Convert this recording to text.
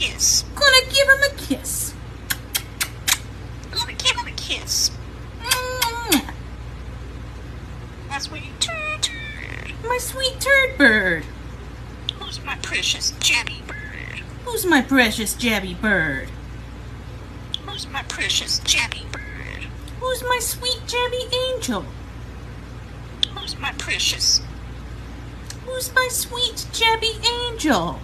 kiss. Gonna give him a kiss. Gonna give him a kiss. Mwah. My sweet turd. My sweet turd bird. Who's my precious jabby bird? Who's my precious jabby bird? Who's my precious jabby bird? Who's my sweet jabby angel? Who's my precious? Who's my sweet jabby angel?